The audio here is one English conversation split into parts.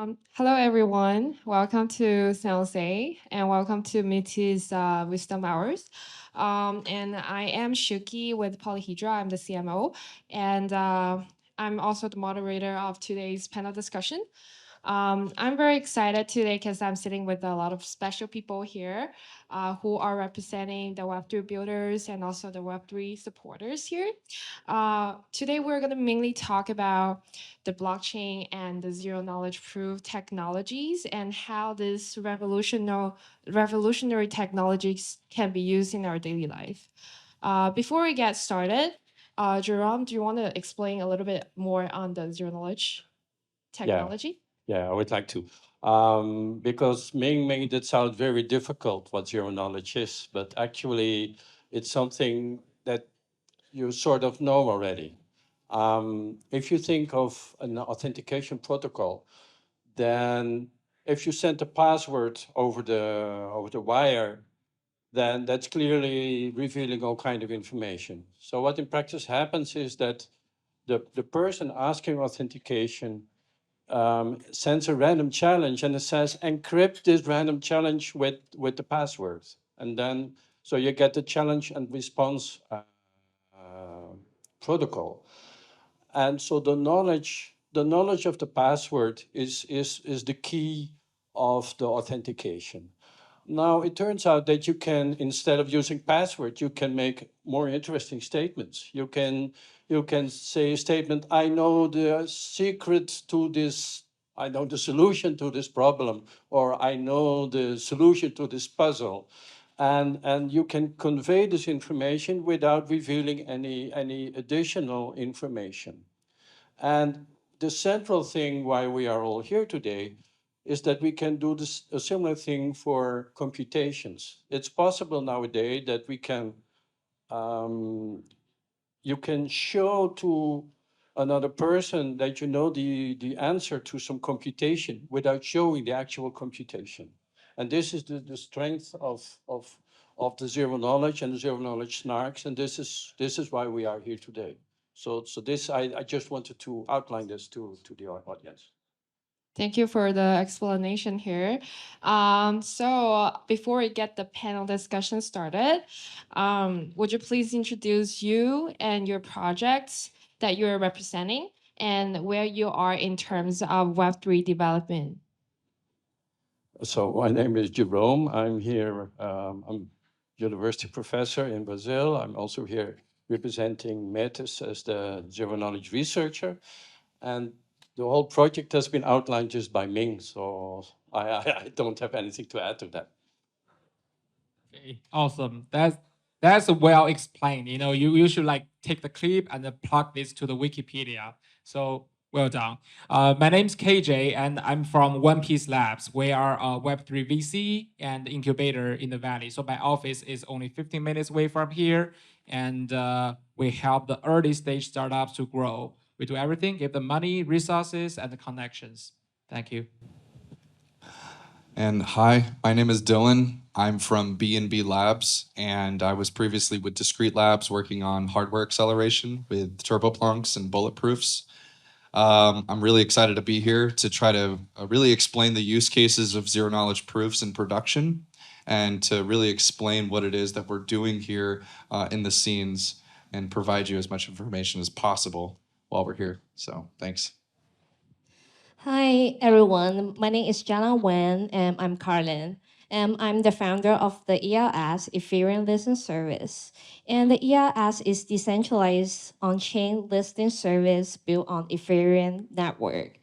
Hello, everyone. Welcome to San Jose and welcome to Metis Wisdom Hours. And I am Shuki with Polyhedra. I'm the CMO, and I'm also the moderator of today's panel discussion. I'm very excited today because I'm sitting with a lot of special people here who are representing the Web3 builders and also the Web3 supporters here. Today, we're going to mainly talk about the blockchain and the zero knowledge proof technologies and how this revolutionary technologies can be used in our daily life. Before we get started, Jerome, do you want to explain a little bit more on the zero knowledge Yeah, technology? yeah, I would like to. Because Ming made it sound very difficult what zero knowledge is, but actually it's something that you sort of know already. If you think of an authentication protocol, then if you send a password over the wire, then that's clearly revealing all kind of information. So what in practice happens is that the person asking authentication sends a random challenge and it says encrypt this random challenge with the password, and then so you get the challenge and response protocol. And so the knowledge of the password is the key of the authentication. Now it turns out that you can, instead of using password, you can make more interesting statements. You can say a statement, I know the secret to this, I know the solution to this problem, or I know the solution to this puzzle. And you can convey this information without revealing any additional information. And the central thing why we are all here today is that we can do this, a similar thing for computations. It's possible nowadays that um, you can show to another person that you know the answer to some computation without showing the actual computation. And this is the strength of the zero knowledge and the zero knowledge snarks. And this is why we are here today. So this, I just wanted to outline this to the audience. Thank you for the explanation here. So before we get the panel discussion started, would you please introduce you and your projects that you're representing and where you are in terms of Web3 development? So my name is Jerome. I'm here. I'm university professor in Brazil. I'm also here representing Metis as the zero knowledge researcher, and the whole project has been outlined just by Ming. So I don't have anything to add to that. Okay, awesome. That's well explained. You should like take the clip and then plug this to the Wikipedia. So well done. My name's KJ, and I'm from One Piece Labs. We are a Web3 VC and incubator in the Valley. So my office is only 15 minutes away from here, and we help the early stage startups to grow. We do everything, give them money, resources, and the connections. Thank you. And hi, my name is Dylan. I'm from BNB Labs, and I was previously with Discrete Labs working on hardware acceleration with turboplunks and bulletproofs. I'm really excited to be here to try to really explain the use cases of zero knowledge proofs in production and to really explain what it is that we're doing here in the scenes and provide you as much information as possible while we're here. So thanks. Hi, everyone. My name is Jana Wen, and I'm Carlin. And I'm the founder of the ELS, Ethereum Listing Service. And the ELS is decentralized on-chain listing service built on Ethereum network.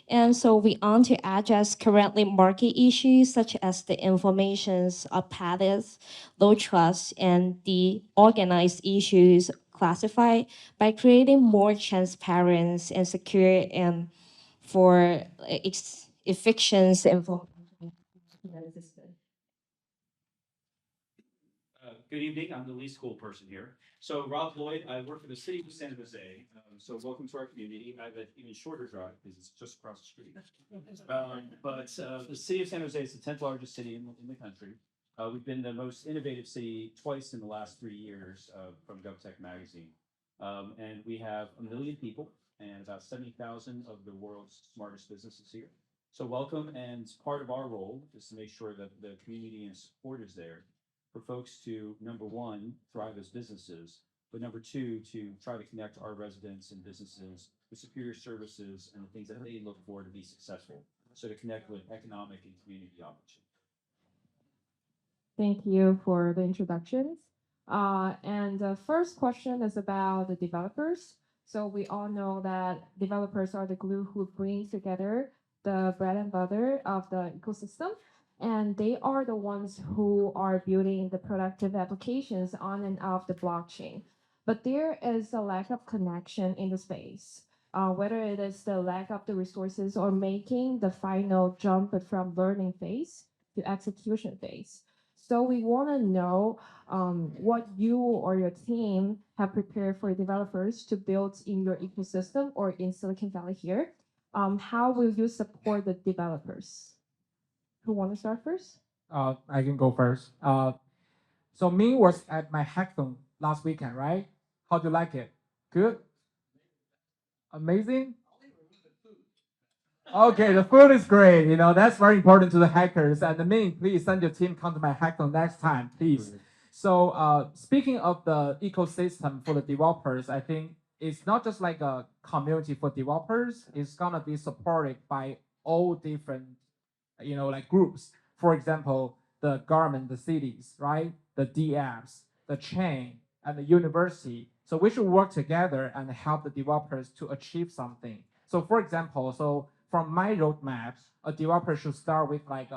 And so we aim to address currently market issues such as the informations of patterns, low trust, and the organized issues classified by creating more transparent and secure for evictions and for Good evening. I'm the lead school person here. So Rob Lloyd, I work for the city of San Jose. So welcome to our community. I have an even shorter drive because it's just across the street. But the city of San Jose is the 10th largest city in the country. We've been the most innovative city twice in the last 3 years from GovTech magazine. And we have 1 million people and about 70,000 of the world's smartest businesses here. So welcome, and part of our role is to make sure that the community and support is there for folks to, number one, thrive as businesses, but number two, to try to connect our residents and businesses with superior services and the things that they look for to be successful. So to connect with economic and community opportunities. Thank you for the introductions. And the first question is about the developers. So we all know that developers are the glue who brings together the bread and butter of the ecosystem. And they are the ones who are building the productive applications on and off the blockchain. But there is a lack of connection in the space. Whether it is the lack of the resources or making the final jump from learning phase to execution phase. So we want to know what you or your team have prepared for developers to build in your ecosystem or in Silicon Valley here. How will you support the developers? Who want to start first? I can go first. So Ming was at my hackathon last weekend, right? How do you like it? Good? Amazing? Okay, the food is great. You know, that's very important to the hackers. And Ming, please send your team come to my hackathon next time, please. So speaking of the ecosystem for the developers, I think it's not just like a community for developers. It's gonna be supported by all different, like groups. For example, the government, the cities, right? The DApps, the chain, and the university. So we should work together and help the developers to achieve something. So for example, so from my roadmap, a developer should start with like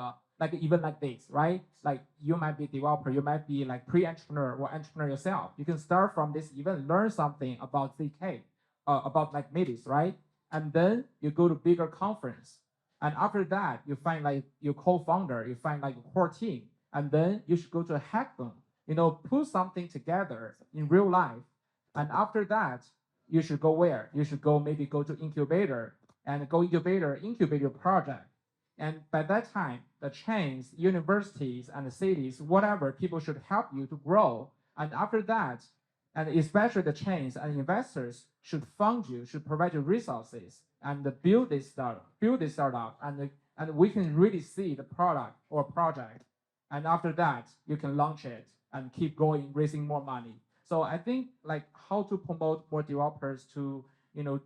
even like this, right? Like you might be a developer, you might be like pre-entrepreneur or entrepreneur yourself. You can start from this event, learn something about ZK, about like Metis, right? And then you go to bigger conference. And after that, you find like your co-founder, you find like a core team, and then you should go to a hackathon, put something together in real life. And after that, you should go where? You should maybe go to incubator and incubate your project. And by that time, the chains, universities, and the cities, whatever, people should help you to grow. And after that, and especially the chains and investors should fund you, should provide you resources and build this startup, and we can really see the product or project. And after that, you can launch it and keep going, raising more money. So I think like how to promote more developers to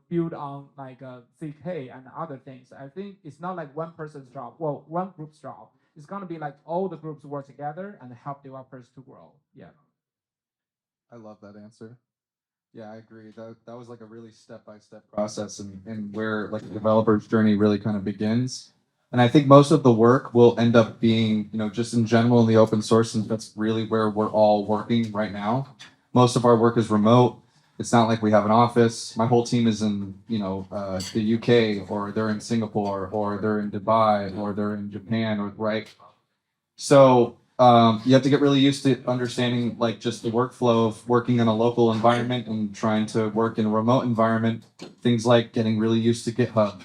build on like ZK and other things. I think it's not like one person's job, well, one group's job. It's gonna be like all the groups work together and help developers to grow. Yeah. I love that answer. Yeah, I agree. That was like a really step-by-step process and where like the developer's journey really kind of begins. And I think most of the work will end up being, just in general in the open source, and that's really where we're all working right now. Most of our work is remote. It's not like we have an office. My whole team is in, the UK, or they're in Singapore, or they're in Dubai, or they're in Japan, or right. So you have to get really used to understanding like just the workflow of working in a local environment and trying to work in a remote environment. Things like getting really used to GitHub,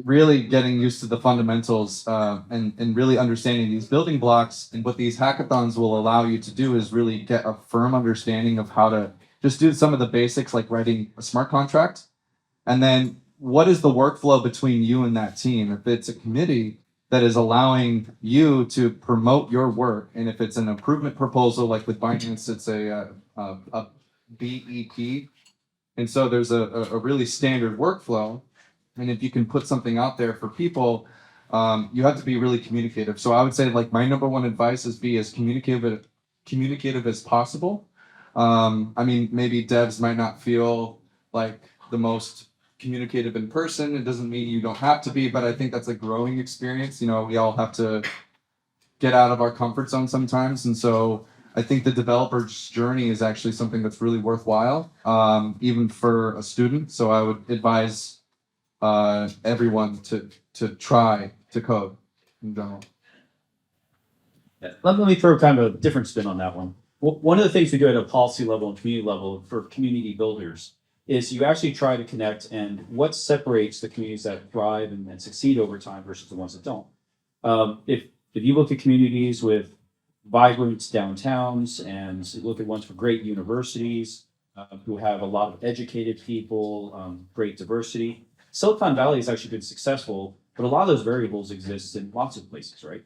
really getting used to the fundamentals, and really understanding these building blocks. And what these hackathons will allow you to do is really get a firm understanding of how to just do some of the basics like writing a smart contract. And then what is the workflow between you and that team? If it's a committee that is allowing you to promote your work, and if it's an improvement proposal, like with Binance, it's a BEP. And so there's a really standard workflow. And if you can put something out there for people, you have to be really communicative. So I would say like my number one advice is be as communicative as possible. I mean, maybe devs might not feel like the most communicative in person. It doesn't mean you don't have to be, but I think that's a growing experience. We all have to get out of our comfort zone sometimes. And so I think the developer's journey is actually something that's really worthwhile, even for a student. So I would advise everyone to try to code in general. Yeah. Let me throw kind of a different spin on that one. One of the things we do at a policy level and community level for community builders is you actually try to connect and what separates the communities that thrive and succeed over time versus the ones that don't. If you look at communities with vibrant downtowns and look at ones for great universities who have a lot of educated people, great diversity, Silicon Valley has actually been successful But a lot of those variables exist in lots of places, right?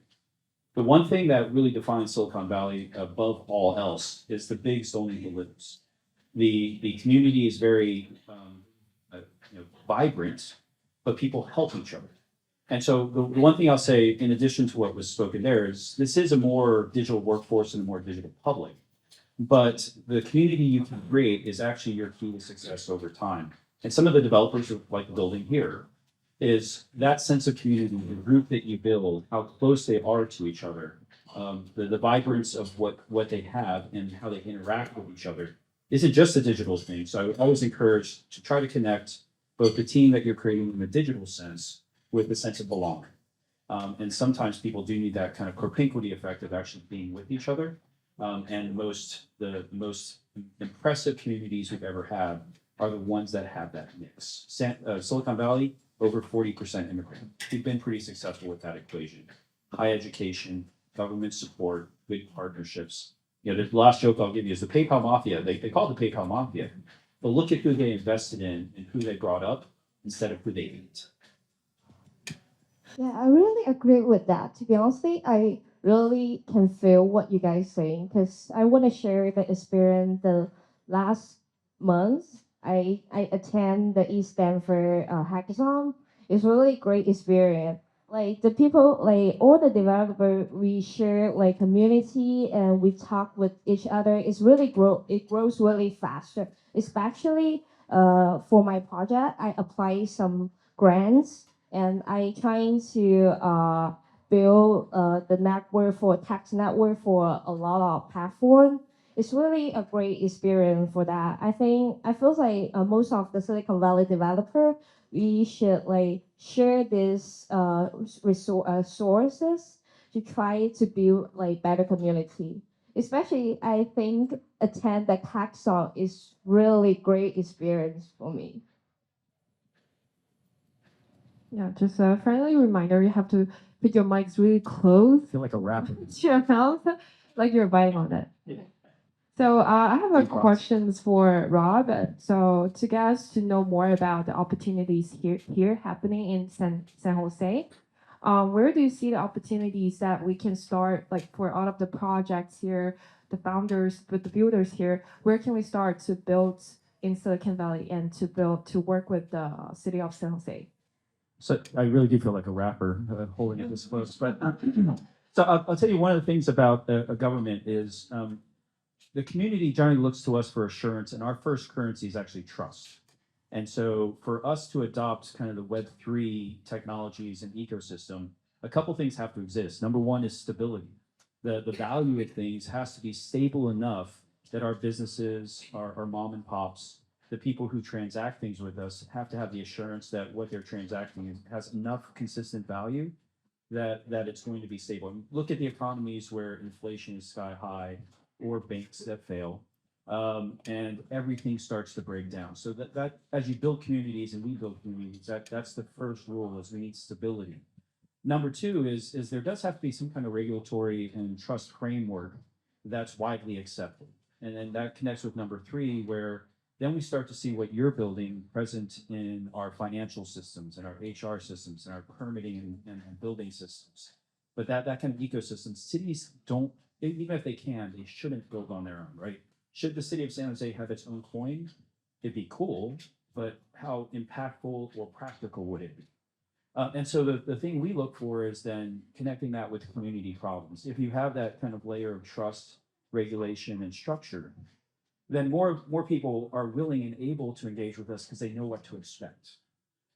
The one thing that really defines Silicon Valley above all else is the bigs don't need the littles. The community is very vibrant, but people help each other. And so the one thing I'll say, in addition to what was spoken there, is this is a more digital workforce and a more digital public. But the community you can create is actually your key to success over time. And some of the developers are like building here is that sense of community, the group that you build, how close they are to each other, the vibrance of what they have and how they interact with each other isn't just a digital thing. So I would always encourage to try to connect both the team that you're creating in a digital sense with the sense of belonging. And sometimes people do need that kind of propinquity effect of actually being with each other. And the most impressive communities we've ever had are the ones that have that mix. Silicon Valley, over 40% immigrant. We've been pretty successful with that equation. High education, government support, good partnerships. The last joke I'll give you is the PayPal Mafia. They call it the PayPal Mafia, but look at who they invested in and who they brought up instead of who they ate. Yeah, I really agree with that. To be honest, I really can feel what you guys saying because I want to share the experience. The last month, I attend the East Stanford hackathon. It's really great experience. Like the people, like all the developer, we share like community and we talk with each other. It's really grow. It grows really faster. Especially for my project, I apply some grants and I trying to build the network for tax network for a lot of platform. It's really a great experience for that. I feel like most of the Silicon Valley developer we should like share this resources to try to build like better community. Especially, I think attend the hackathon is really great experience for me. Yeah, just a friendly reminder, you have to put your mics really close I feel like a rapper. to your mouth, like you're biting on it. Yeah. So I have a Good props. questions for Rob. So to get us to know more about the opportunities here happening in San Jose, where do you see the opportunities that we can start, like for all of the projects here, the founders, but the builders here, where can we start to build in Silicon Valley and to work with the city of San Jose? So I really do feel like a rapper holding it this close. But so I'll tell you one of the things about a government is the community generally looks to us for assurance, and our first currency is actually trust. And so for us to adopt kind of the Web3 technologies and ecosystem, a couple things have to exist. Number one is stability. The value of things has to be stable enough that our businesses, our mom and pops, the people who transact things with us have to have the assurance that what they're transacting has enough consistent value that it's going to be stable. And look at the economies where inflation is sky high or banks that fail, and everything starts to break down. So that as you build communities and we build communities, that's the first rule is we need stability. Number two is there does have to be some kind of regulatory and trust framework that's widely accepted. And then that connects with number three, where then we start to see what you're building present in our financial systems and our HR systems and our permitting and building systems. But that kind of ecosystem, cities don't, even if they can, they shouldn't build on their own, right? Should the city of San Jose have its own coin? It'd be cool, but how impactful or practical would it be? And so the thing we look for is then connecting that with community problems. If you have that kind of layer of trust, regulation, and structure, then more people are willing and able to engage with us because they know what to expect.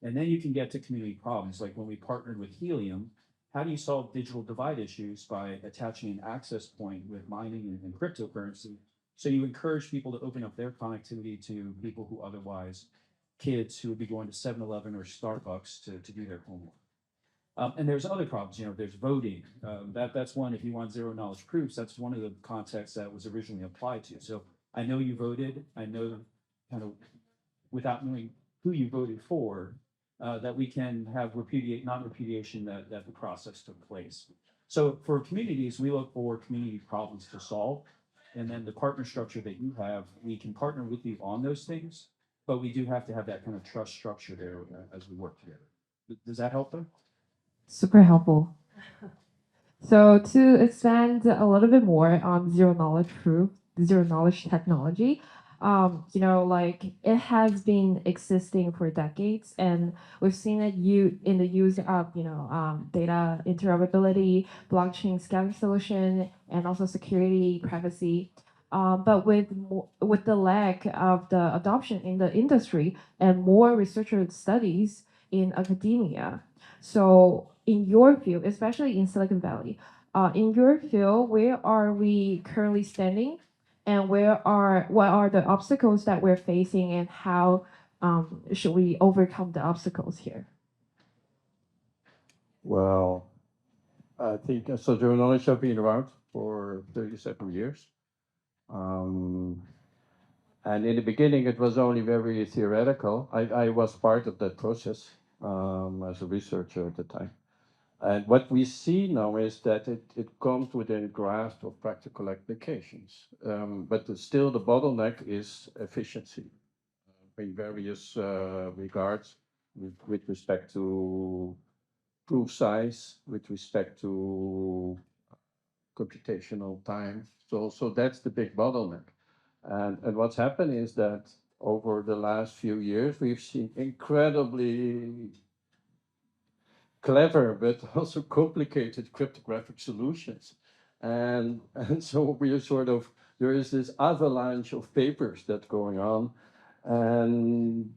And then you can get to community problems. Like when we partnered with Helium, how do you solve digital divide issues by attaching an access point with mining and cryptocurrency? So you encourage people to open up their connectivity to people who otherwise, kids who would be going to 7-Eleven or Starbucks to do their homework. And there's other problems, there's voting. That's one, if you want zero knowledge proofs, that's one of the contexts that was originally applied to. So I know you voted, I know kind of without knowing who you voted for, that we can have non-repudiation that the process took place. So for communities, we look for community problems to solve. And then the partner structure that you have, we can partner with you on those things, but we do have to have that kind of trust structure there as we work together. Does that help though? Super helpful. So to expand a little bit more on zero knowledge technology, like it has been existing for decades, and we've seen it in the use of data interoperability, blockchain scanning solution, and also security, privacy. But with the lack of the adoption in the industry and more researcher studies in academia, so in your field, especially in Silicon Valley, in your field, where are we currently standing, and what are the obstacles that we're facing, and how should we overcome the obstacles here? Well, I think so. Zero knowledge have been around for 37 years. Um, and in the beginning, it was only very theoretical. I was part of that process as a researcher at the time. And what we see now is that it comes within a grasp of practical applications. Still, the bottleneck is efficiency in various regards with respect to proof size, with respect to computational time. So that's the big bottleneck. And what's happened is that over the last few years, we've seen incredibly clever but also complicated cryptographic solutions. And so we are sort of, there is this avalanche of papers that's going on. And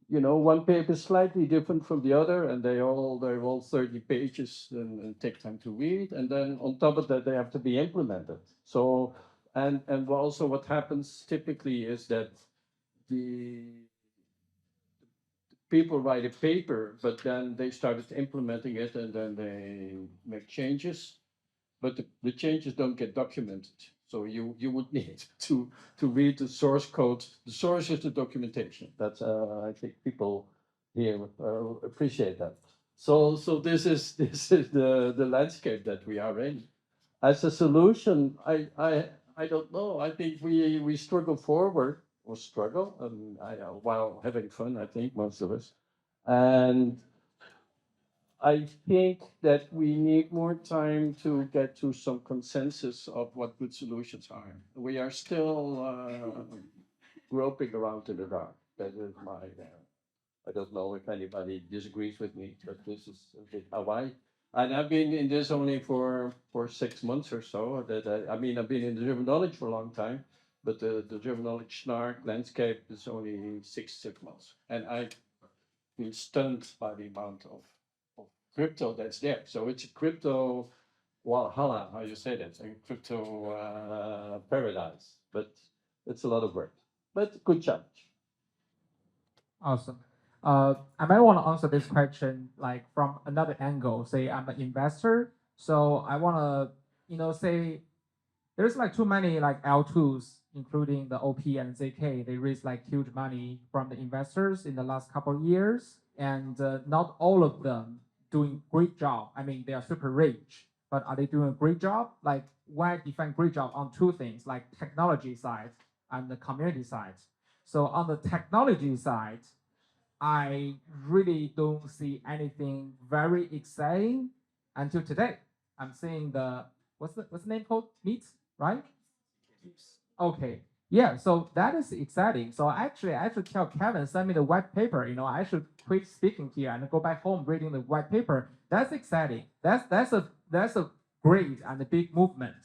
one paper is slightly different from the other, and they're all 30 pages and take time to read. And then on top of that, they have to be implemented. So, and also what happens typically is that the people write a paper, but then they started implementing it, and then they make changes, but the changes don't get documented. So you would need to read the source code. The source is the documentation. That's I think people here appreciate that. So this is the landscape that we are in. As a solution, I don't know. I think we struggle forward or struggle, and while having fun. I think most of us, and I think that we need more time to get to some consensus of what good solutions are. We are still groping around in the dark. That is my. I don't know if anybody disagrees with me, but this is a bit how I. And I've been in this only for 6 months or so. I mean, I've been in the driven knowledge for a long time, but the driven knowledge snark landscape is only six months, and I've been stunned by the amount of crypto that's there. So it's a crypto Valhalla, how you say that, a crypto paradise. But it's a lot of work, but good challenge. Awesome. I might want to answer this question like from another angle. Say I'm an investor, so I want to, say there's like too many like L2s, including the OP and ZK. They raised like huge money from the investors in the last couple of years, and not all of them doing great job. I mean, they are super rich, but are they doing a great job? Like, why define great job on two things, like technology side and the community side? So on the technology side, I really don't see anything very exciting until today. I'm seeing the what's the name called? Meet, right? Okay. Yeah, so that is exciting. So actually, I should tell Kevin, send me the white paper. I should quit speaking here and go back home reading the white paper. That's exciting. That's a great and a big movement.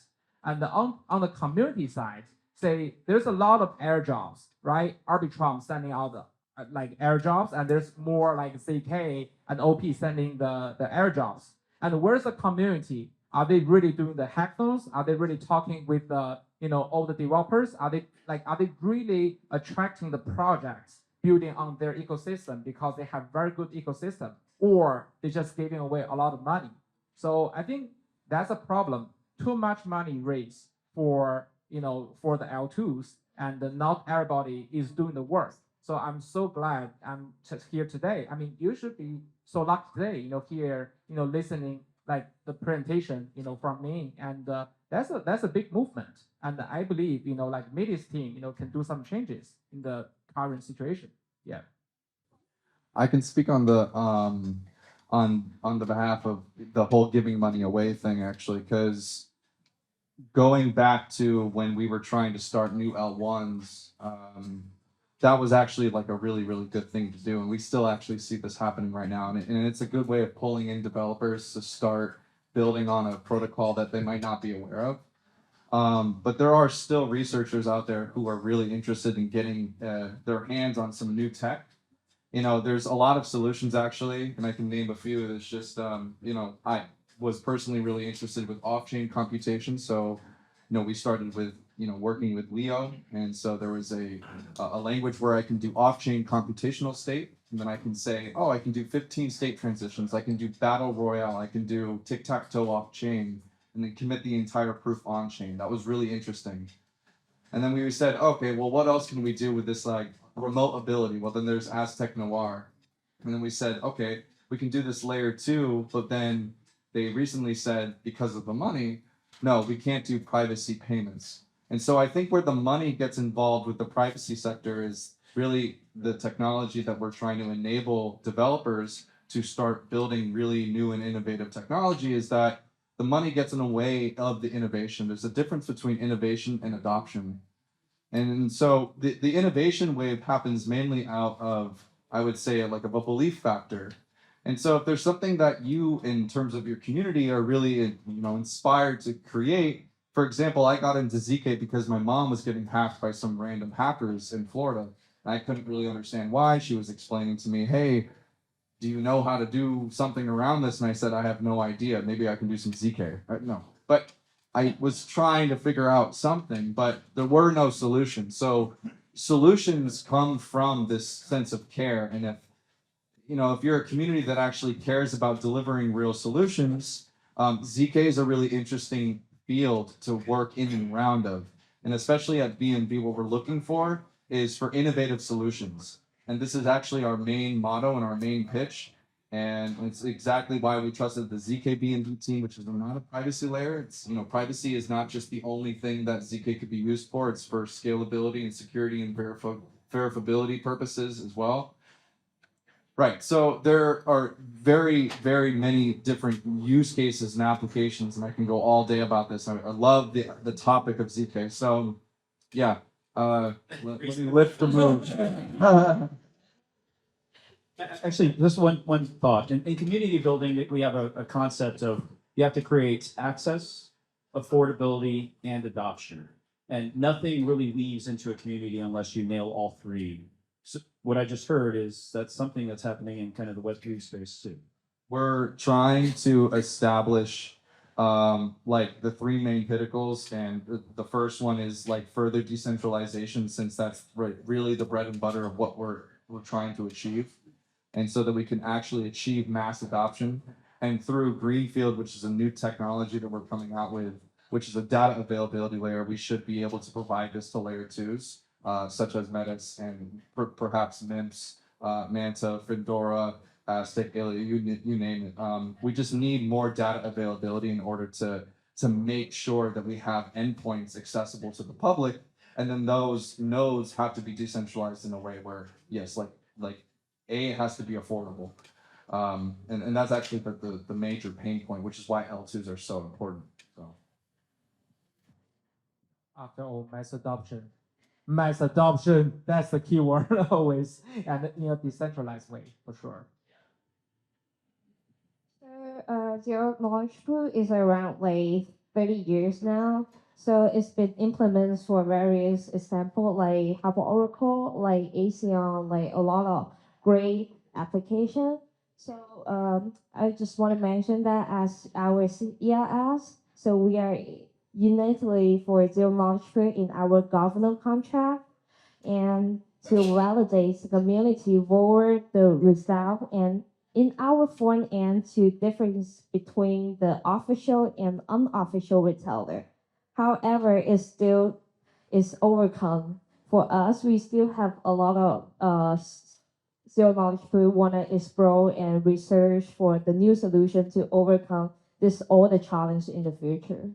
And on the community side, say there's a lot of airdrops, right? Arbitrum sending out the like airdrops, and there's more like ZK and OP sending the airdrops. And where's the community? Are they really doing the hackathons? Are they really talking with the all the developers? Are they really attracting the projects building on their ecosystem because they have very good ecosystem, or they just giving away a lot of money? So I think that's a problem. Too much money raised for the L2s, and not everybody is doing the work. So I'm so glad I'm here today. I mean, you should be so lucky today, here, listening like the presentation, from me, and that's a big movement. And I believe, like Metis team, can do some changes in the current situation. Yeah. I can speak on the on the behalf of the whole giving money away thing, actually, because going back to when we were trying to start new L1s, that was actually like a really, really good thing to do. And we still actually see this happening right now. And it's a good way of pulling in developers to start building on a protocol that they might not be aware of. But there are still researchers out there who are really interested in getting their hands on some new tech. There's a lot of solutions actually, and I can name a few. It's just, I was personally really interested with off-chain computation. So, we started with, working with Leo. And so there was a language where I can do off-chain computational state. And then I can say, oh, I can do 15 state transitions. I can do battle royale. I can do tic-tac-toe off-chain and then commit the entire proof on-chain. That was really interesting. And then we said, okay, well, what else can we do with this like remote ability? Well, then there's Aztec Noir. And then we said, okay, we can do this layer 2, but then they recently said, because of the money, no, we can't do privacy payments. And so I think where the money gets involved with the privacy sector is really the technology that we're trying to enable developers to start building really new and innovative technology is that the money gets in the way of the innovation. There's a difference between innovation and adoption. And so the innovation wave happens mainly out of, I would say, like of a belief factor. And so if there's something that you, in terms of your community, are really, inspired to create, for example, I got into ZK because my mom was getting hacked by some random hackers in Florida. And I couldn't really understand why. She was explaining to me, hey, do you know how to do something around this? And I said, I have no idea. Maybe I can do some ZK. No. But I was trying to figure out something, but there were no solutions. So solutions come from this sense of care. And if you're a community that actually cares about delivering real solutions, ZK is a really interesting field to work in and around of. And especially at BNB, what we're looking for is for innovative solutions. And this is actually our main motto and our main pitch. And it's exactly why we trusted the ZK BNB team, which is not a privacy layer. It's, privacy is not just the only thing that ZK could be used for. It's for scalability and security and verifiability purposes as well. Right. So there are very, very many different use cases and applications, and I can go all day about this. I love the topic of ZK. So, yeah, let me lift the mood. Actually, just one thought. In community building, we have a concept of you have to create access, affordability, and adoption. And nothing really leads into a community unless you nail all three. So what I just heard is that's something that's happening in kind of the Web3 space too. We're trying to establish like the three main pinnacles, and the first one is like further decentralization, since that's really the bread and butter of what we're trying to achieve. And so that we can actually achieve mass adoption. And through Greenfield, which is a new technology that we're coming out with, which is a data availability layer, we should be able to provide this to layer 2s, such as Metis and perhaps MIMPS, Manta, Fedora, Aztec, you name it. We just need more data availability in order to make sure that we have endpoints accessible to the public. And then those nodes have to be decentralized in a way where, yes, like it has to be affordable. And that's actually the major pain point, which is why L2s are so important. So. After all, mass adoption. Mass adoption, that's the key word always, and in a decentralized way, for sure. So, Zero Launch Pool is around like 30 years now. So it's been implemented for various examples like Harvard Oracle, like ACON, like a lot of great application. So I just want to mention that as our ERS, so we are unitedly for Zero Launch Pool in our governance contract and to validate the community forward the result and in our front end to difference between the official and unofficial retailer. However, it still is overcome. For us, we still have a lot of zero knowledge we want to explore and research for the new solution to overcome this all the challenge in the future.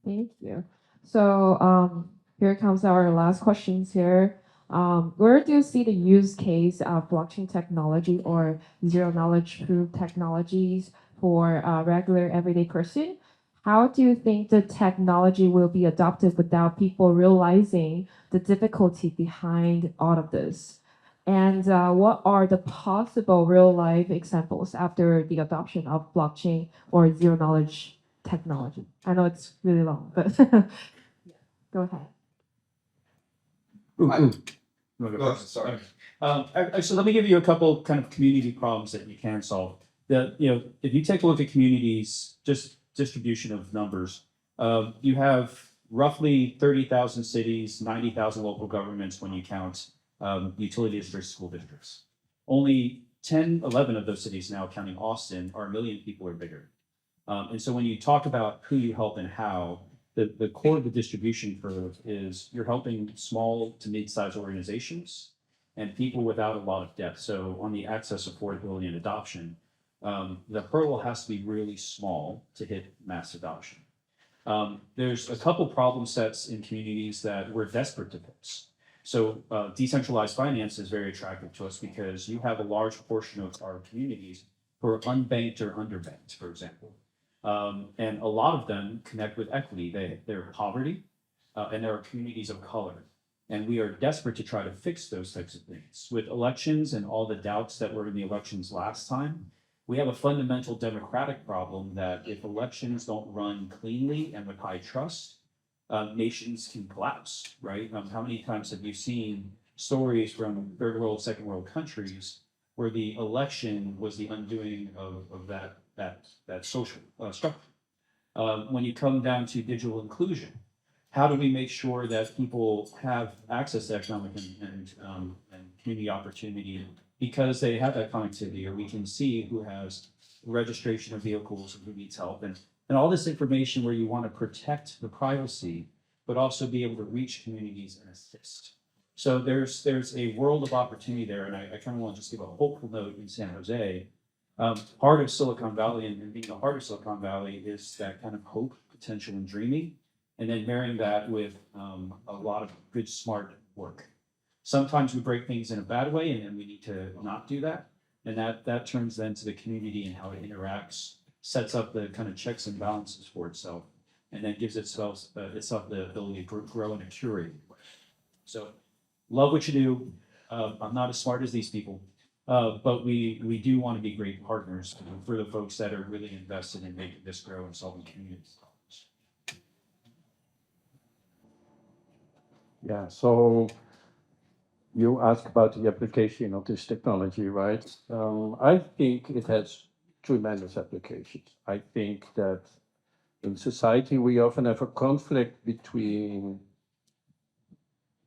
Thank you. So here comes our last questions here. Where do you see the use case of blockchain technology or zero knowledge proof technologies for a regular everyday person? How do you think the technology will be adopted without people realizing the difficulty behind all of this? And what are the possible real life examples after the adoption of blockchain or zero knowledge technology? I know it's really long, but go ahead. Ooh, I- ooh. You wanna go Go ahead, first? sorry. So let me give you a couple kind of community problems that you can solve. If you take a look at communities, just distribution of numbers, you have roughly 30,000 cities, 90,000 local governments when you count utility districts, school districts. Only 10, 11 of those cities now, counting Austin, are a million people or bigger. And so when you talk about who you help and how, the core of the distribution curve is you're helping small to mid-sized organizations and people without a lot of depth. So on the access, affordability, and adoption, the hurdle has to be really small to hit mass adoption. There's a couple problem sets in communities that we're desperate to fix. So decentralized finance is very attractive to us because you have a large portion of our communities who are unbanked or underbanked, for example. And a lot of them connect with equity. They're poverty, and there are communities of color. And we are desperate to try to fix those types of things. With elections and all the doubts that were in the elections last time, we have a fundamental democratic problem that if elections don't run cleanly and with high trust, nations can collapse, right? How many times have you seen stories from third world, second world countries where the election was the undoing of that social structure? When you come down to digital inclusion, how do we make sure that people have access to economic and community opportunity because they have that connectivity, or we can see who has registration of vehicles and who needs help, and all this information where you want to protect the privacy, but also be able to reach communities and assist. So there's a world of opportunity there, and I kind of want to just give a hopeful note in San Jose. Part of Silicon Valley and being the heart of Silicon Valley is that kind of hope, potential, and dreaming, and then marrying that with a lot of good, smart work. Sometimes we break things in a bad way, and then we need to not do that. And that turns then to the community and how it interacts, sets up the kind of checks and balances for itself, and then gives itself the ability to grow in a curated way. So, love what you do. I'm not as smart as these people, but we do want to be great partners for the folks that are really invested in making this grow and solving community problems. Yeah, so you asked about the application of this technology, right? I think it has tremendous applications. I think that in society, we often have a conflict between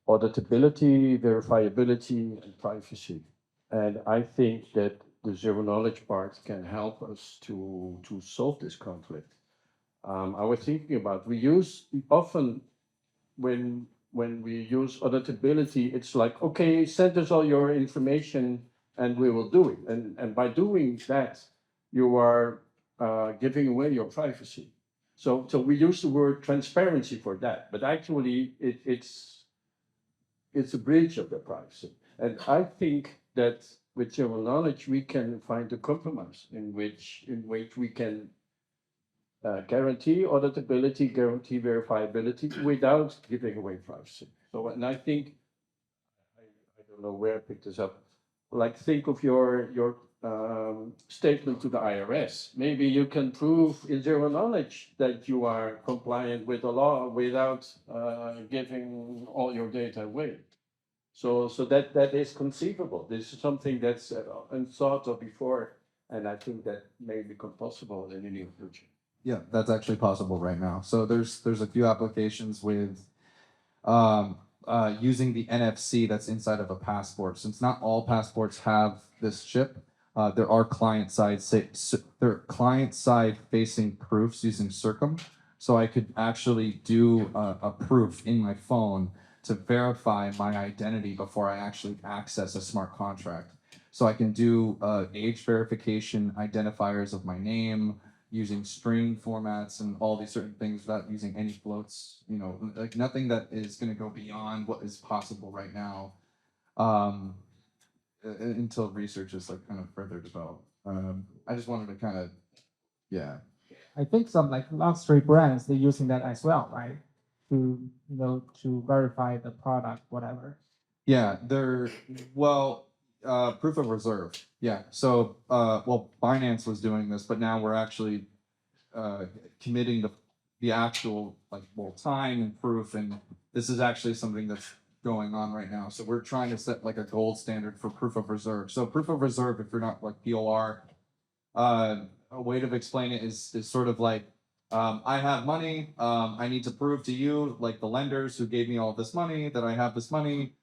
auditability, verifiability, and privacy. And I think that the zero knowledge part can help us to solve this conflict. I was thinking about, we use often when we use auditability, it's like, okay, send us all your information and we will do it. And by doing that, you are giving away your privacy. So we use the word transparency for that, but actually it's a breach of the privacy. And I think that with zero knowledge, we can find a compromise in which we can guarantee auditability, guarantee verifiability without giving away privacy. So, and I think, I don't know where I picked this up, like think of your statement to the IRS. Maybe you can prove in zero knowledge that you are compliant with the law without giving all your data away. So that is conceivable. This is something that's unthought of before, and I think that may become possible in the near future. Yeah, that's actually possible right now. So there's a few applications with um, using the NFC that's inside of a passport. Since not all passports have this chip, there are client side facing proofs using Circum. So I could actually do a proof in my phone to verify my identity before I actually access a smart contract. So I can do age verification, identifiers of my name, using string formats and all these certain things without using any floats, like nothing that is going to go beyond what is possible right now um, until research is like kind of further developed. I just wanted to kind of, yeah. I think some like luxury brands they're using that as well, right? To to verify the product, whatever. Yeah, they're well, proof of reserve. Yeah. So, well, Binance was doing this, but now we're actually committing the actual like well time and proof, and this is actually something that's going on right now. So we're trying to set like a gold standard for proof of reserve. So proof of reserve, if you're not like POR, a way to explain it is sort of like I have money. I need to prove to you, like the lenders who gave me all this money, that I have this money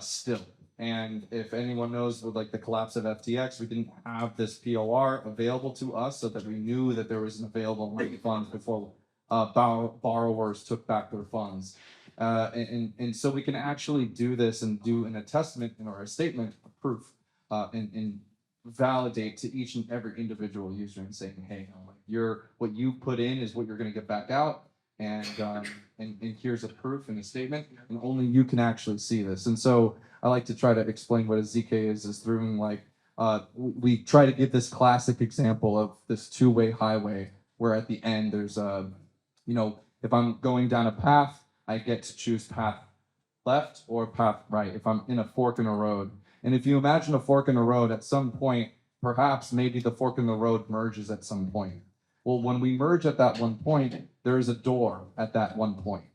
still. And if anyone knows with like the collapse of FTX, we didn't have this POR available to us so that we knew that there was an available money funds before borrowers took back their funds. And so we can actually do this and do an attestment or a statement of proof and validate to each and every individual user and saying, hey, what you put in is what you're going to get back out. And here's a proof and a statement, and only you can actually see this. And so I like to try to explain what a ZK is through like we try to give this classic example of this two-way highway where at the end there's if I'm going down a path, I get to choose path left or path right if I'm in a fork in a road. And if you imagine a fork in a road, at some point, perhaps maybe the fork in the road merges at some point. Well, when we merge at that one point, there is a door at that one point.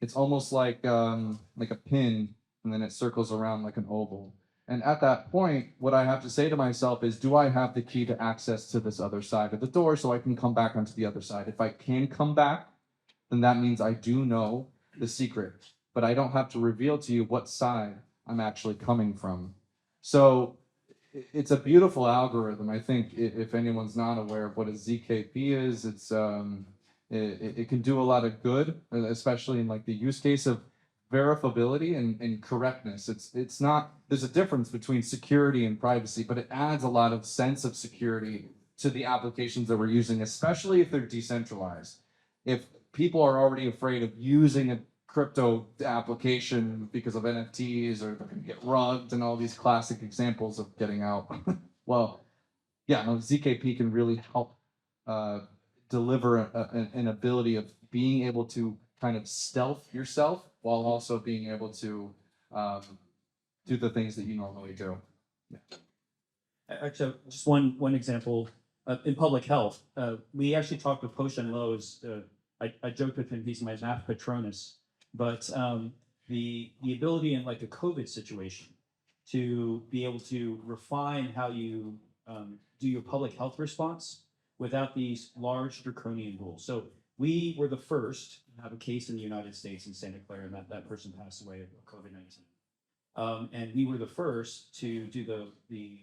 It's almost like a pin, and then it circles around like an oval. And at that point, what I have to say to myself is, do I have the key to access to this other side of the door so I can come back onto the other side? If I can come back, then that means I do know the secret, but I don't have to reveal to you what side I'm actually coming from. So it's a beautiful algorithm. I think if anyone's not aware of what a ZKP is, it can do a lot of good, especially in like the use case of verifiability and correctness. It's not, there's a difference between security and privacy, but it adds a lot of sense of security to the applications that we're using, especially if they're decentralized. If people are already afraid of using a crypto application because of NFTs or they're going to get rugged and all these classic examples of getting out. Well, yeah, no, ZKP can really help deliver an ability of being able to kind of stealth yourself while also being able to do the things that you normally do. Yeah. Actually, just one example in public health. We actually talked with Posh and Lowe's. I joked with him, he's my math patronus, but the ability in like a COVID situation to be able to refine how you do your public health response without these large draconian rules. So we were the first to have a case in the United States in Santa Clara, and that person passed away of COVID-19. And we were the first to do the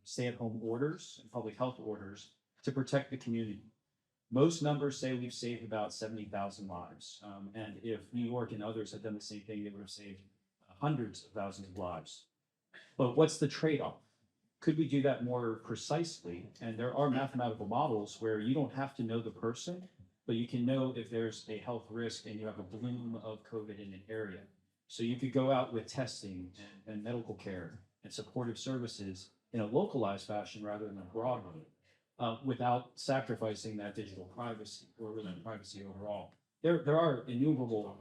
stay-at-home orders and public health orders to protect the community. Most numbers say we've saved about 70,000 lives. And if New York and others had done the same thing, they would have saved hundreds of thousands of lives. But what's the trade-off? Could we do that more precisely? And there are mathematical models where you don't have to know the person, but you can know if there's a health risk and you have a bloom of COVID in an area. So you could go out with testing and medical care and supportive services in a localized fashion rather than a broad one, without sacrificing that digital privacy or really privacy overall. There are innumerable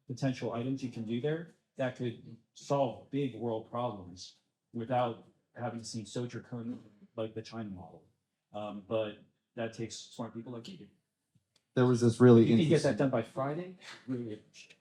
potential items you can do there that could solve big world problems without having seen so draconian like the China model. But that takes smart people like you. There was this really You can get interesting. that done by Friday. Really appreciate it.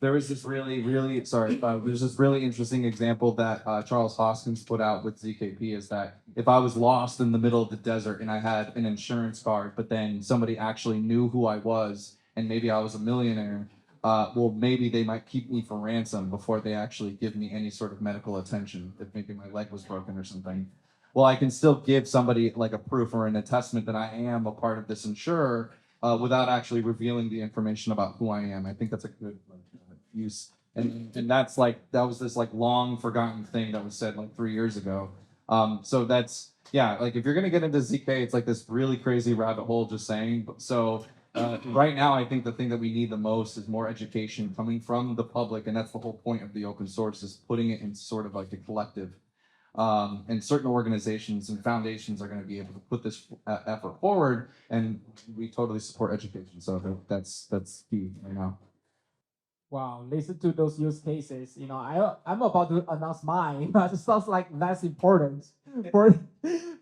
There was this there's this really interesting example that Charles Hoskins put out with ZKP is that if I was lost in the middle of the desert and I had an insurance card, but then somebody actually knew who I was and maybe I was a millionaire, well, maybe they might keep me for ransom before they actually give me any sort of medical attention if maybe my leg was broken or something. Well, I can still give somebody like a proof or an attestment that I am a part of this insurer without actually revealing the information about who I am. I think that's a good use. And that's like, that was this like long forgotten thing that was said like 3 years ago. So that's, yeah, like if you're gonna get into ZK, it's like this really crazy rabbit hole just saying. So right now, I think the thing that we need the most is more education coming from the public, and that's the whole point of the open source, is putting it in sort of like a collective. And certain organizations and foundations are going to be able to put this effort forward, and we totally support education. So that's key right now. Wow, listen to those use cases. I'm about to announce mine, but it sounds like less important. For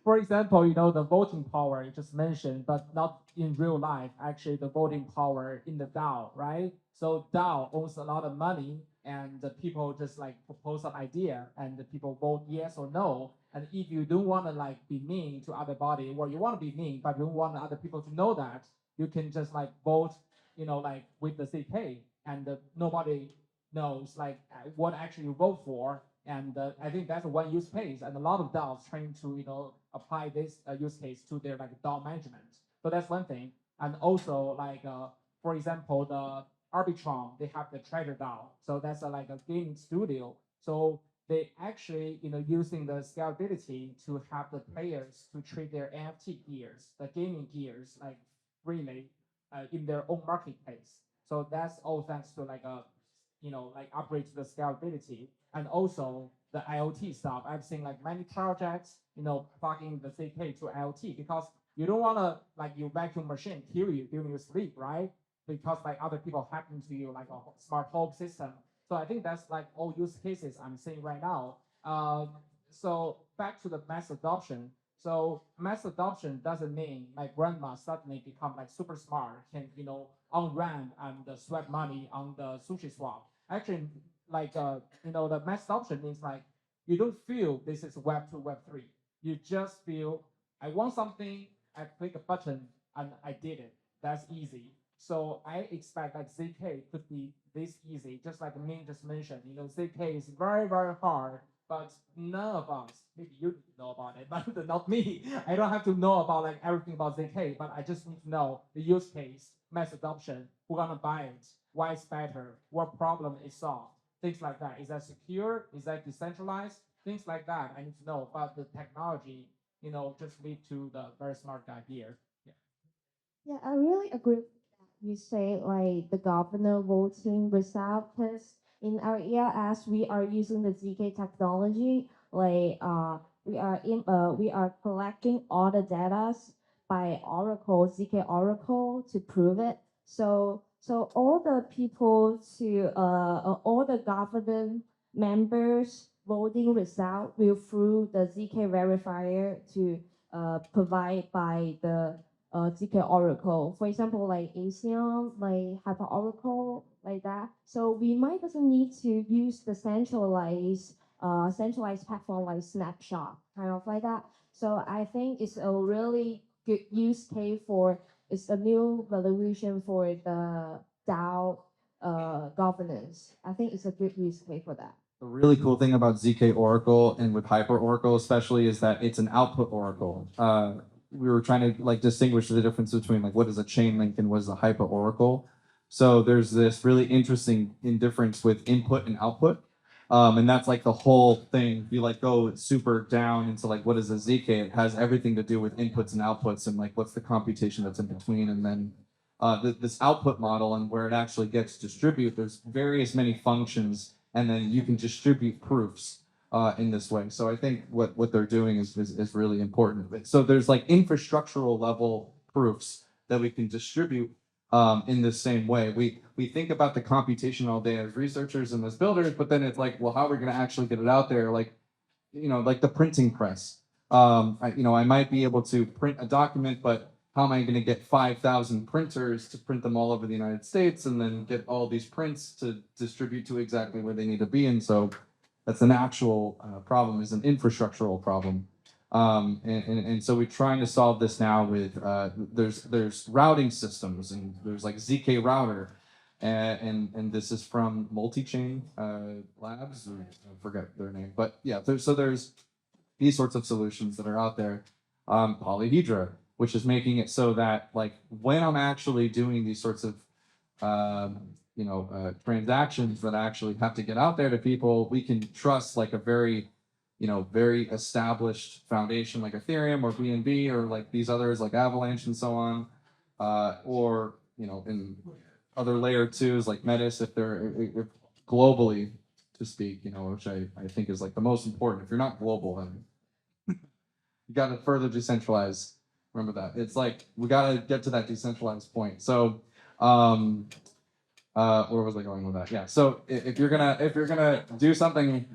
for example, the voting power you just mentioned, but not in real life. Actually, the voting power in the DAO, right? So DAO owns a lot of money, and the people just like propose an idea, and the people vote yes or no. And if you don't want to like be mean to other body, or you want to be mean, but you don't want other people to know that, you can just like vote, like with the CK, and nobody knows like what actually you vote for. And I think that's one use case, and a lot of DAOs trying to apply this use case to their like DAO management. So that's one thing. And also like for example, the Arbitron, they have the Treasure DAO, so that's like a gaming studio. So they actually using the scalability to have the players to trade their NFT gears, the gaming gears, like freely in their own marketplace. So that's all thanks to like a, like upgrade to the scalability, and also the IoT stuff. I've seen like many projects, plugging the CK to IoT, because you don't want to like your vacuum machine kill you during your sleep, right? Because like other people happen to you like a smart home system. So I think that's like all use cases I'm seeing right now. So back to the mass adoption. So mass adoption doesn't mean like grandma suddenly become like super smart, can on ramp and sweat money on the sushi swap. Actually, like the mass adoption means like you don't feel this is Web 2, Web 3. You just feel I want something, I click a button and I did it. That's easy. So I expect like ZK could be this easy, just like Ming just mentioned. ZK is very, very hard, but none of us, maybe you know about it, but not me. I don't have to know about like everything about ZK, but I just need to know the use case, mass adoption, who's gonna buy it, why it's better, what problem is solved, things like that. Is that secure? Is that decentralized? Things like that I need to know. But the technology, just lead to the very smart guy here. Yeah. Yeah, I really agree with that. You say like the governor voting result test in our ERS, we are using the ZK technology. Like we are collecting all the data by Oracle, ZK Oracle to prove it. So all the people to all the government members voting result will through the ZK verifier to provide by the ZK Oracle. For example, like ASEAN, like Hyper Oracle, like that. So we might doesn't need to use the centralized platform like Snapshot, kind of like that. So I think it's a really good use case for, it's a new revolution for the DAO governance. I think it's a good use case for that. The really cool thing about ZK Oracle and with Hyper Oracle especially is that it's an output Oracle. We were trying to like distinguish the difference between like what is a chain link and what is a Hyper Oracle. So there's this really interesting difference with input and output. And that's like the whole thing. If you like go super down into like what is a ZK, it has everything to do with inputs and outputs and like what's the computation that's in between. And then this output model and where it actually gets distributed, there's various many functions, and then you can distribute proofs in this way. So I think what they're doing is really important. So there's like infrastructural level proofs that we can distribute in the same way. We think about the computation all day as researchers and as builders, but then it's like, well, how are we going to actually get it out there? Like, like the printing press. I might be able to print a document, but how am I going to get 5,000 printers to print them all over the United States and then get all these prints to distribute to exactly where they need to be? And so that's an actual problem, is an infrastructural problem. And so we're trying to solve this now with there's routing systems, and there's like ZK router, and this is from Multi-Chain Labs, or I forget their name, but yeah, there's these sorts of solutions that are out there. Polyhedra, which is making it so that like when I'm actually doing these sorts of transactions that actually have to get out there to people, we can trust like a very very established foundation like Ethereum or BNB or like these others like Avalanche and so on. or in other layer twos like Metis, if globally to speak, which I think is like the most important. If you're not global, then you got to further decentralize. Remember that. It's like we got to get to that decentralized point. So, where was I going with that? Yeah. So if you're gonna do something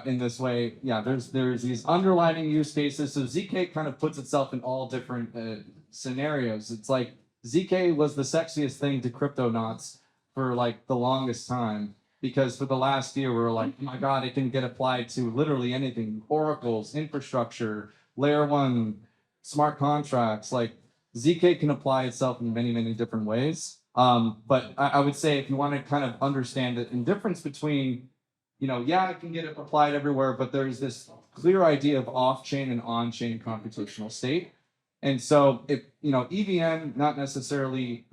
in this way, yeah, there's these underlining use cases. So ZK kind of puts itself in all different scenarios. It's like ZK was the sexiest thing to crypto knots for like the longest time, because for the last year we were like, oh my god, it can get applied to literally anything: oracles, infrastructure, layer one, smart contracts. Like ZK can apply itself in many different ways. But I would say if you want to kind of understand the difference between, yeah, it can get applied everywhere, but there's this clear idea of off-chain and on-chain computational state. And so if, EVM not necessarily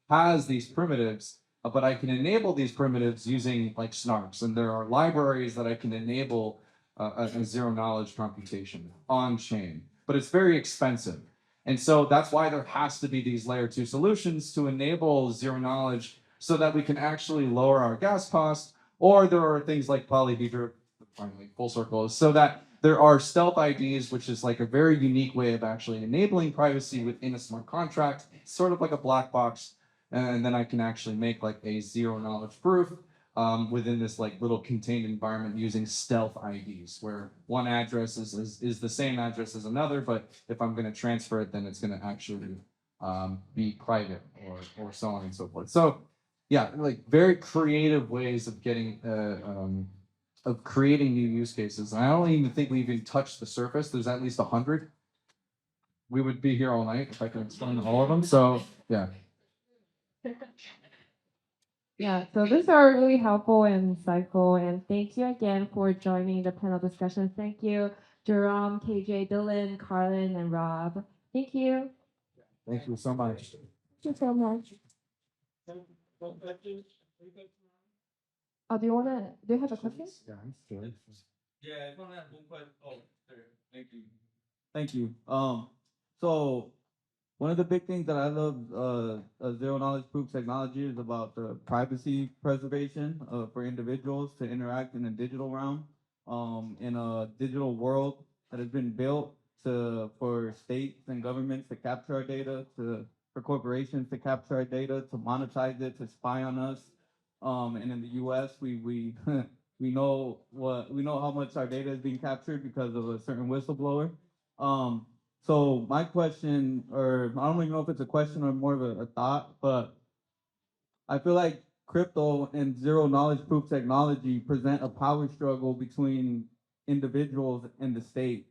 has these primitives, but I can enable these primitives using like snarks. And there are libraries that I can enable a zero knowledge computation on chain, but it's very expensive. And so that's why there has to be these layer two solutions to enable zero knowledge so that we can actually lower our gas costs. Or there are things like PolyhedraZK, finally full circle, so that there are stealth IDs, which is like a very unique way of actually enabling privacy within a smart contract, sort of like a black box. And then I can actually make like a zero knowledge proof within this like little contained environment using stealth IDs, where one address is the same address as another, but if I'm going to transfer it, then it's going to actually be private, or so on and so forth. So yeah, like very creative ways of getting of creating new use cases. And I don't even think we even touched the surface. There's at least 100. We would be here all night if I could explain all of them. So yeah. Yeah, so these are really helpful and insightful. And thank you again for joining the panel discussion. Thank you, Jerome, KJ, Dylan, Carlin, and Rob. Thank you. Thank you so much. Thank you so much. Oh, do you have a question? Yeah, I'm sure. Yeah, I want to add one question. Oh, there. Thank you. Thank you. So one of the big things that I love zero knowledge proof technology is about the privacy preservation for individuals to interact in a digital realm, in a digital world that has been built for states and governments to capture our data, for corporations to capture our data, to monetize it, to spy on us. And in the U.S., we we know how much our data is being captured because of a certain whistleblower. So my question, or I don't even know if it's a question or more of a thought, but I feel like crypto and zero knowledge proof technology present a power struggle between individuals and the state,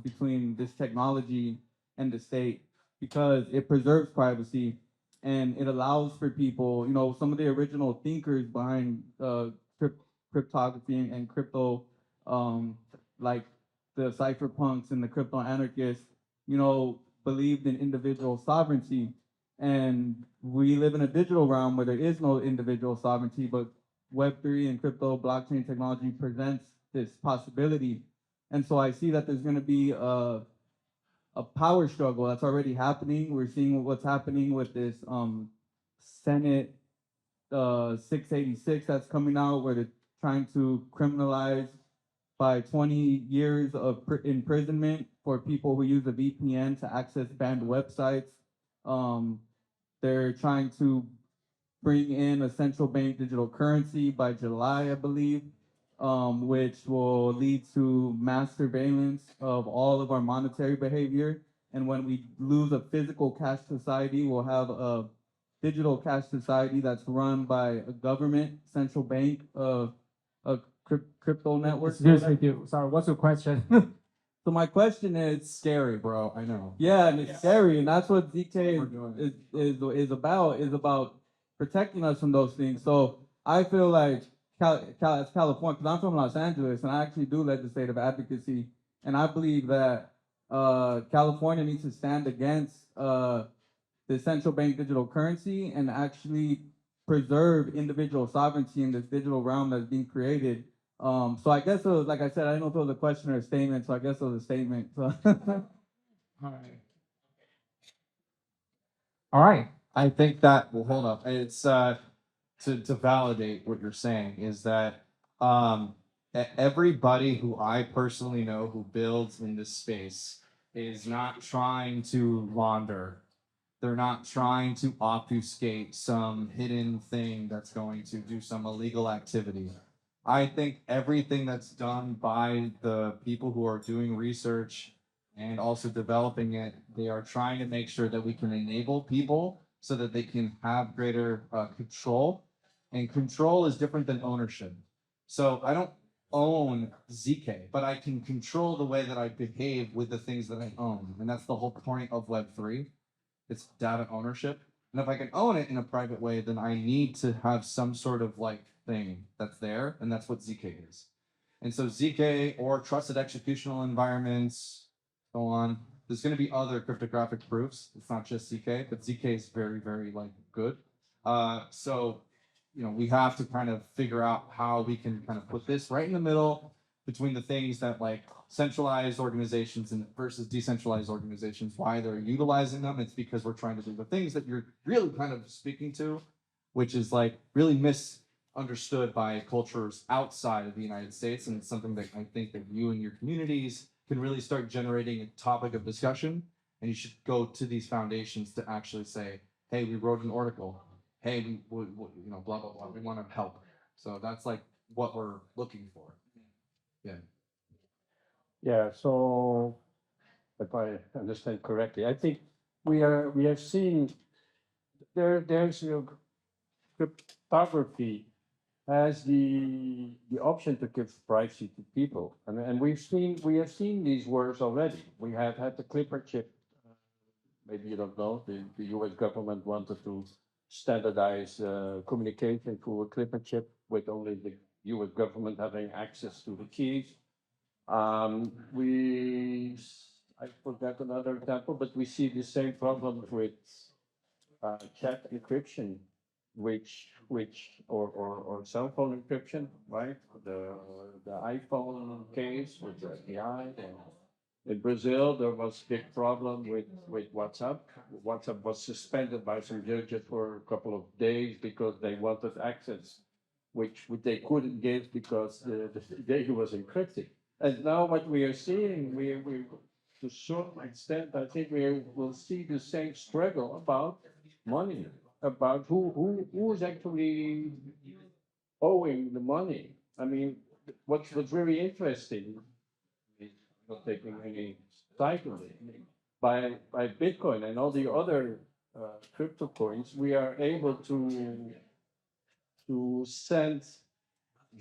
between this technology and the state, because it preserves privacy and it allows for people, some of the original thinkers behind cryptography and crypto, like the cypherpunks and the crypto anarchists, believed in individual sovereignty. And we live in a digital realm where there is no individual sovereignty, but Web3 and crypto blockchain technology presents this possibility. And so I see that there's going to be a power struggle that's already happening. We're seeing what's happening with this Senate 686 that's coming out, where they're trying to criminalize by 20 years of imprisonment for people who use a VPN to access banned websites. They're trying to bring in a central bank digital currency by July, I believe, which will lead to mass surveillance of all of our monetary behavior. And when we lose a physical cash society, we'll have a digital cash society that's run by a government, central bank, a crypto network. Excuse me, sorry, what's your question? So my question is, Scary, bro. I know. yeah, and it's scary, and that's what We're ZK doing is about protecting us from those things. So I feel like as California, because I'm from Los Angeles, and I actually do legislative advocacy, and I believe that California needs to stand against the central bank digital currency and actually preserve individual sovereignty in this digital realm that's being created. So I guess it was, like I said, I don't know if it was a question or a statement, so I guess it was a statement. So All right. All right. I think that, well, hold up. It's to validate what you're saying is that everybody who I personally know who builds in this space is not trying to launder. They're not trying to obfuscate some hidden thing that's going to do some illegal activity. I think everything that's done by the people who are doing research and also developing it, they are trying to make sure that we can enable people so that they can have greater control. And control is different than ownership. So I don't own ZK, but I can control the way that I behave with the things that I own. And that's the whole point of Web3. It's data ownership. And if I can own it in a private way, then I need to have some sort of like thing that's there. And that's what ZK is. And so ZK or trusted executional environments, so on. There's going to be other cryptographic proofs. It's not just ZK, but ZK is very, very like good. So, you know, we have to kind of figure out how we can kind of put this right in the middle between the things that like centralized organizations and versus decentralized organizations, why they're utilizing them. It's because we're trying to do the things that you're really kind of speaking to, which is like really misunderstood by cultures outside of the United States. And it's something that I think that you and your communities can really start generating a topic of discussion. And you should go to these foundations to actually say, hey, we wrote an article. Hey, we you know, blah, blah, blah. We want to help. So that's like what we're looking for. Yeah. Yeah, so if I understand correctly, I think we have seen there's cryptography has the option to give privacy to people, and we have seen these words already. We have had the Clipper chip. Maybe you don't know the U.S. government wanted to standardize communication through a Clipper chip with only the U.S. government having access to the keys. I forgot another example, but we see the same problem with chat encryption, or cell phone encryption, right? The iPhone case with the AI. In Brazil, there was a big problem with WhatsApp. WhatsApp was suspended by some judges for a couple of days because they wanted access, which they couldn't give because the data was encrypted. And now what we are seeing, we to some extent, I think we will see the same struggle about money, about who is actually owing the money. I mean, what's very interesting, not taking any side of it, by Bitcoin and all the other crypto coins, we are able to send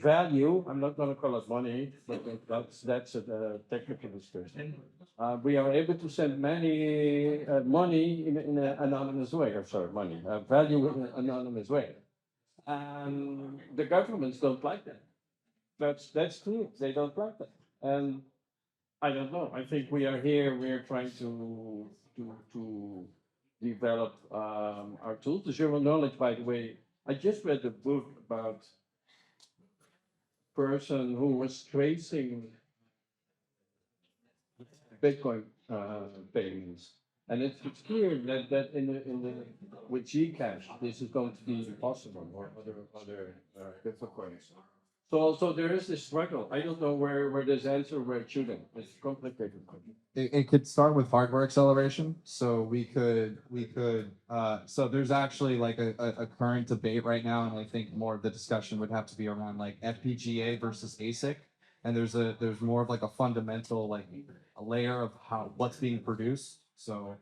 value. I'm not going to call it money, but that's a technical discussion. We are able to send money in an anonymous way, or sorry, value in an anonymous way. And the governments don't like that. That's true. They don't like that. And I don't know. I think we are here. We are trying to develop our tools. The zero knowledge, by the way. I just read a book about person who was tracing Bitcoin payments. And it's clear that in the with Gcash this is going to be possible, or other cryptocurrencies. So there is this struggle. I don't know where this answer where it shouldn't. It's complicated. It could start with hardware acceleration. So so there's actually like a current debate right now, and I think more of the discussion would have to be around like FPGA versus ASIC. And there's more of like a fundamental, like a layer of what's being produced. So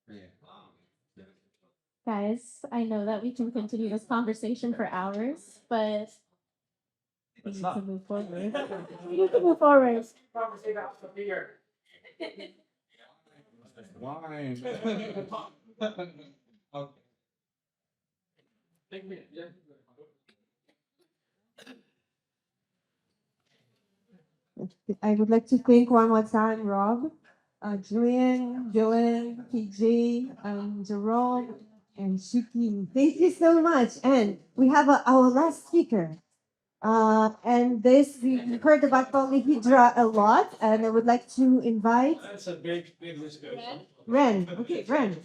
yeah. Guys, I know that we can continue this conversation for hours, but we need to move forward. We need to move forward. Wine. I would like to thank one more time Rob, Julian, Dylan, PJ, Jerome, and Shuki. Thank you so much. And we have our last speaker. And this, we heard about polyhedra a lot, and I would like to invite That's a big discussion. Ren. Okay, Ren.